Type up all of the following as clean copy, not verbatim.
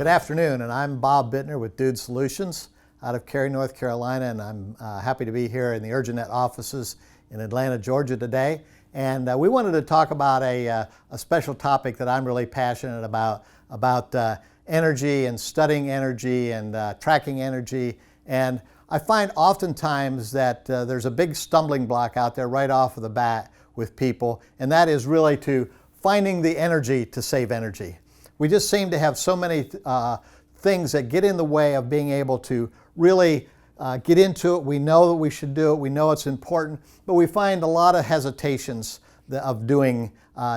Good afternoon, and I'm Bob Bittner with Dude Solutions out of Cary, North Carolina, and I'm happy to be here in the Urginet offices in Atlanta, Georgia today. And we wanted to talk about a special topic that I'm really passionate about energy and studying energy and tracking energy. And I find oftentimes that there's a big stumbling block out there right off of the bat with people, and that is really to finding the energy to save energy. We just seem to have so many things that get in the way of being able to really get into it. We know that we should do it. We know it's important, but we find a lot of hesitations of doing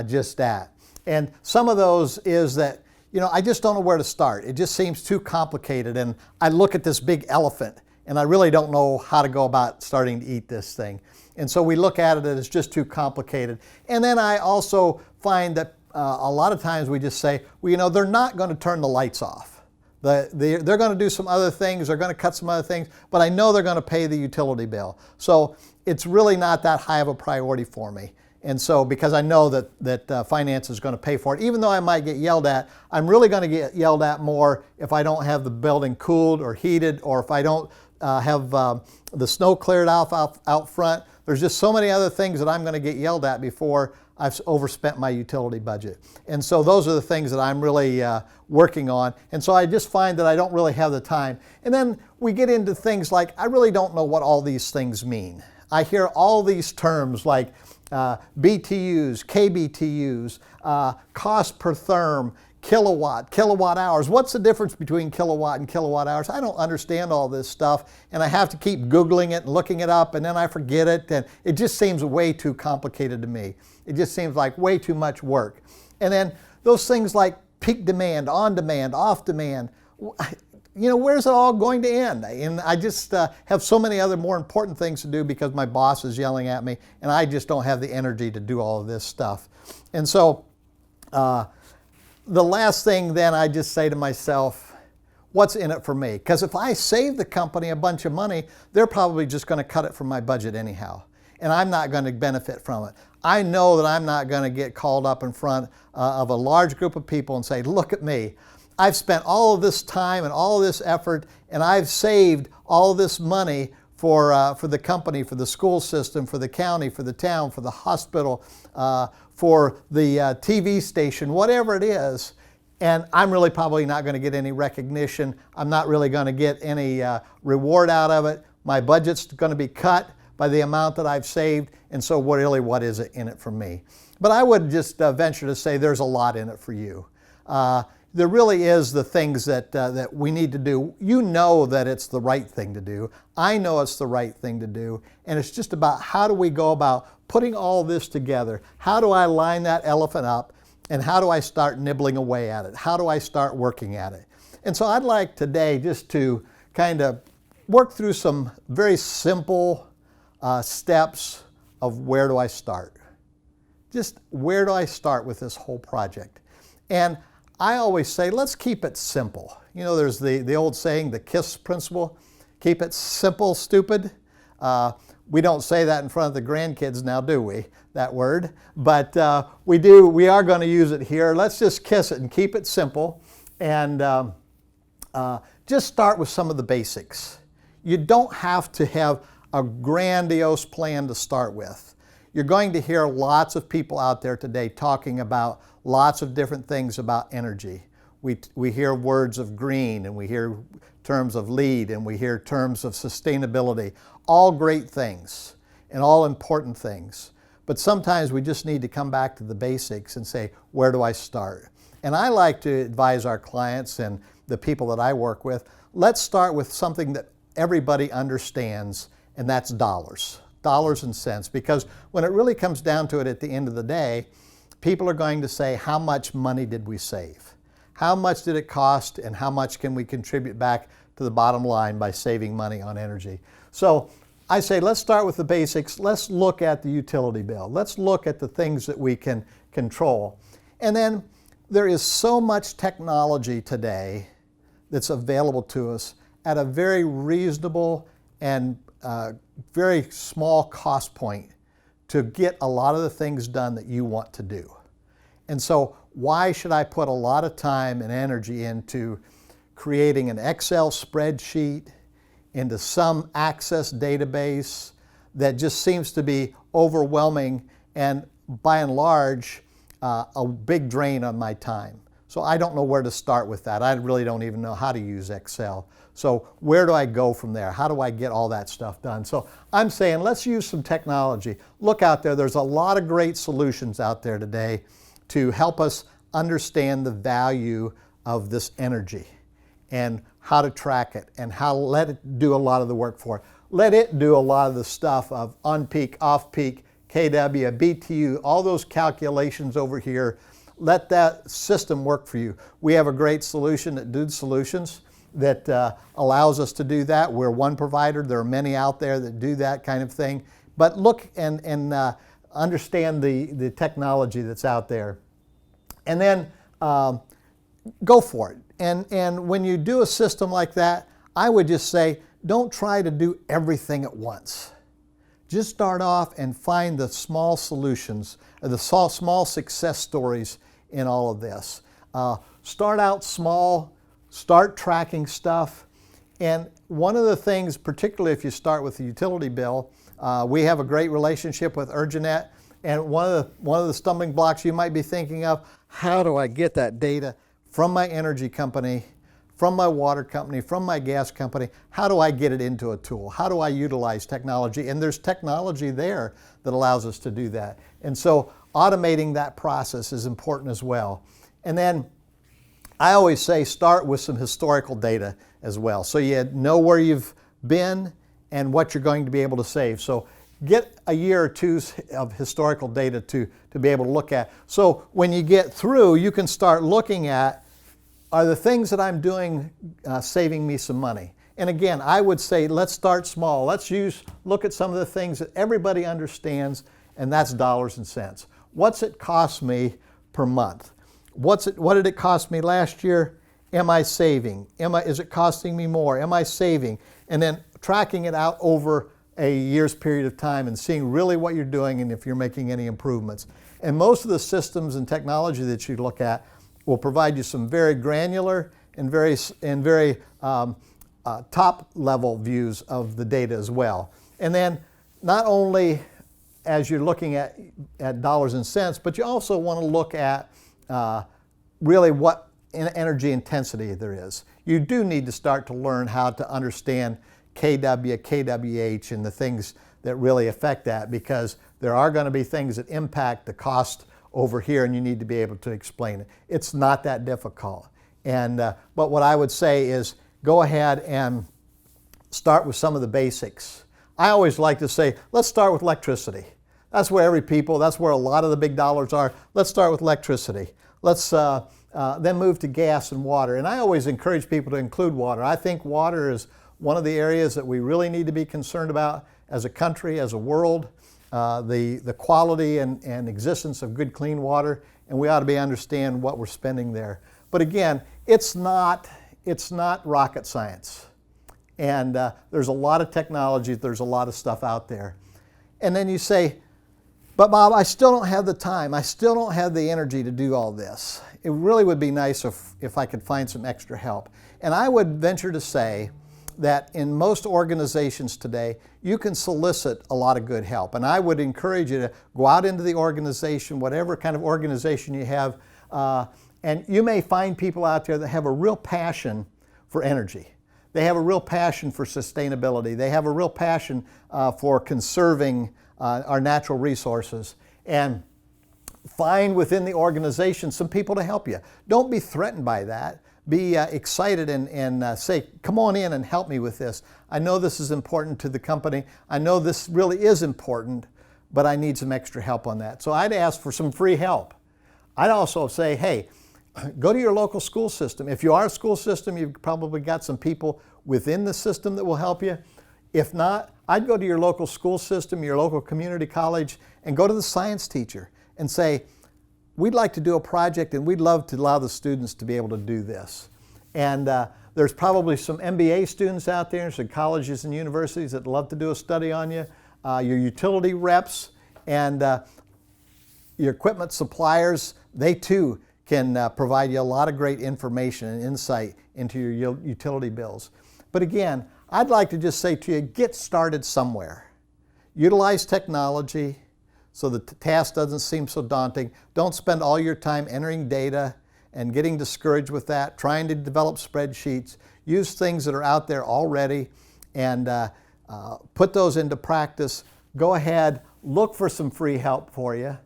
just that. And some of those is that, I just don't know where to start. It just seems too complicated. And I look at this big elephant and I really don't know how to go about starting to eat this thing. And so we look at it as just too complicated. And then I also find that a lot of times we just say, well, they're not going to turn the lights off. They're going to do some other things, they're going to cut some other things, but I know they're going to pay the utility bill. So it's really not that high of a priority for me. And so because I know that finance is going to pay for it, even though I might get yelled at, I'm really going to get yelled at more if I don't have the building cooled or heated, or if I don't have the snow cleared out front. There's just so many other things that I'm going to get yelled at before I've overspent my utility budget. And so those are the things that I'm really working on. And so I just find that I don't really have the time. And then we get into things like, I really don't know what all these things mean. I hear all these terms like BTUs, KBTUs, cost per therm, kilowatt hours. What's the difference between kilowatt and kilowatt hours? I don't understand all this stuff, and I have to keep Googling it and looking it up, and then I forget it, and it just seems way too complicated to me. It just seems like way too much work. And then those things like peak demand, on demand, off demand, where's it all going to end? And I just have so many other more important things to do because my boss is yelling at me, and I just don't have the energy to do all of this stuff. And so the last thing then I just say to myself, what's in it for me? Because if I save the company a bunch of money, they're probably just going to cut it from my budget anyhow. And I'm not going to benefit from it. I know that I'm not going to get called up in front of a large group of people and say, look at me. I've spent all of this time and all of this effort, and I've saved all of this money for the company, for the school system, for the county, for the town, for the hospital, for the TV station, whatever it is. And I'm really probably not going to get any recognition. I'm not really going to get any reward out of it. My budget's going to be cut by the amount that I've saved. And so what is it in it for me? But I would just venture to say there's a lot in it for you. There really is the things that we need to do. You know that it's the right thing to do. I know it's the right thing to do. And it's just about how do we go about putting all this together? How do I line that elephant up? And how do I start nibbling away at it? How do I start working at it? And so I'd like today just to kind of work through some very simple steps of where do I start? Just where do I start with this whole project? And I always say, let's keep it simple. There's the old saying, the KISS principle, keep it simple, stupid. We don't say that in front of the grandkids now, do we, that word? But we are going to use it here. Let's just kiss it and keep it simple. And just start with some of the basics. You don't have to have a grandiose plan to start with. You're going to hear lots of people out there today talking about lots of different things about energy. We hear words of green, and we hear terms of LEED, and we hear terms of sustainability. All great things and all important things. But sometimes we just need to come back to the basics and say, where do I start? And I like to advise our clients and the people that I work with, let's start with something that everybody understands, and that's dollars and cents. Because when it really comes down to it at the end of the day, people are going to say, how much money did we save? How much did it cost, and how much can we contribute back to the bottom line by saving money on energy? So I say, let's start with the basics. Let's look at the utility bill. Let's look at the things that we can control. And then there is so much technology today that's available to us at a very reasonable and very small cost point to get a lot of the things done that you want to do. And so why should I put a lot of time and energy into creating an Excel spreadsheet into some Access database that just seems to be overwhelming and by and large a big drain on my time. So I don't know where to start with that. I really don't even know how to use Excel. So where do I go from there? How do I get all that stuff done? So I'm saying let's use some technology. Look out there. There's a lot of great solutions out there today to help us understand the value of this energy and how to track it and how to let it do a lot of the work for it. Let it do a lot of the stuff of on-peak, off-peak, kW, BTU, all those calculations over here. Let that system work for you. We have a great solution at Dude Solutions that allows us to do that. We're one provider. There are many out there that do that kind of thing. But look and understand the technology that's out there. And then go for it. And when you do a system like that, I would just say, don't try to do everything at once. Just start off and find the small solutions, the small success stories in all of this. Start out small, start tracking stuff. And one of the things, particularly if you start with the utility bill, we have a great relationship with Urjanet. And one of the stumbling blocks you might be thinking of, how do I get that data from my energy company, from my water company, from my gas company? How do I get it into a tool? How do I utilize technology? And there's technology there that allows us to do that. And so automating that process is important as well. And then I always say start with some historical data as well, so you know where you've been and what you're going to be able to save. So get a year or two of historical data to be able to look at. So when you get through, you can start looking at, are the things that I'm doing saving me some money? And again, I would say let's start small. Let's look at some of the things that everybody understands, and that's dollars and cents. What's it cost me per month? What did it cost me last year? Am I saving? Is it costing me more? Am I saving? And then tracking it out over a year's period of time and seeing really what you're doing and if you're making any improvements. And most of the systems and technology that you look at will provide you some very granular and very top level views of the data as well. And then not only as you're looking at dollars and cents, but you also want to look at really what energy intensity there is. You do need to start to learn how to understand kW, kWh, and the things that really affect that, because there are going to be things that impact the cost over here, and you need to be able to explain it. It's not that difficult. And but what I would say is go ahead and start with some of the basics. I always like to say, let's start with electricity. That's where that's where a lot of the big dollars are. Let's start with electricity. Let's then move to gas and water. And I always encourage people to include water. I think water is one of the areas that we really need to be concerned about as a country, as a world, the quality and existence of good clean water, and we ought to understand what we're spending there. But again, it's not rocket science. And there's a lot of technology, there's a lot of stuff out there. And then you say, but Bob, I still don't have the time, I still don't have the energy to do all this. It really would be nice if I could find some extra help. And I would venture to say that in most organizations today, you can solicit a lot of good help. And I would encourage you to go out into the organization, whatever kind of organization you have, and you may find people out there that have a real passion for energy. They have a real passion for sustainability. They have a real passion for conserving our natural resources. And find within the organization some people to help you. Don't be threatened by that. Be excited and say, come on in and help me with this. I know this is important to the company. I know this really is important, but I need some extra help on that. So I'd ask for some free help. I'd also say, hey, go to your local school system. If you are a school system, you've probably got some people within the system that will help you. If not, I'd go to your local school system, your local community college, and go to the science teacher and say, we'd like to do a project and we'd love to allow the students to be able to do this. And there's probably some MBA students out there, some colleges and universities that love to do a study on you, your utility reps and your equipment suppliers, they too can provide you a lot of great information and insight into your utility bills. But again, I'd like to just say to you, get started somewhere. Utilize technology so the task doesn't seem so daunting. Don't spend all your time entering data and getting discouraged with that, trying to develop spreadsheets. Use things that are out there already and put those into practice. Go ahead, look for some free help for you.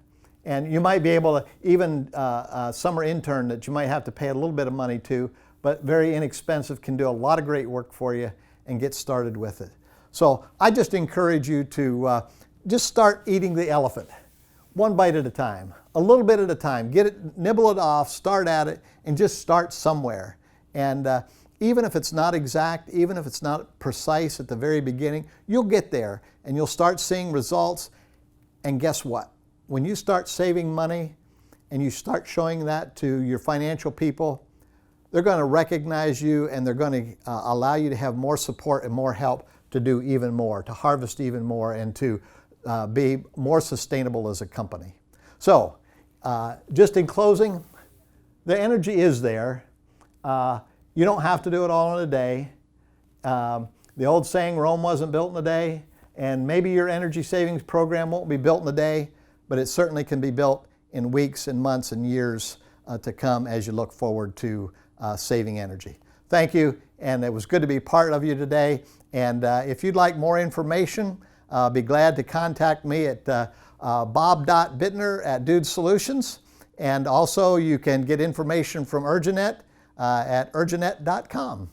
And you might be able to, even a summer intern that you might have to pay a little bit of money to, but very inexpensive, can do a lot of great work for you and get started with it. So I just encourage you to just start eating the elephant, one bite at a time, a little bit at a time. Get it, nibble it off, start at it, and just start somewhere. And even if it's not exact, even if it's not precise at the very beginning, you'll get there and you'll start seeing results. And guess what? When you start saving money and you start showing that to your financial people, they're going to recognize you and they're going to allow you to have more support and more help to do even more, to harvest even more, and to be more sustainable as a company. So, just in closing, the energy is there. You don't have to do it all in a day. The old saying, Rome wasn't built in a day, and maybe your energy savings program won't be built in a day, but it certainly can be built in weeks and months and years to come as you look forward to saving energy. Thank you, and it was good to be part of you today. And if you'd like more information, be glad to contact me at bob.bittner@Dude Solutions. And also you can get information from Urjanet at urjanet.com.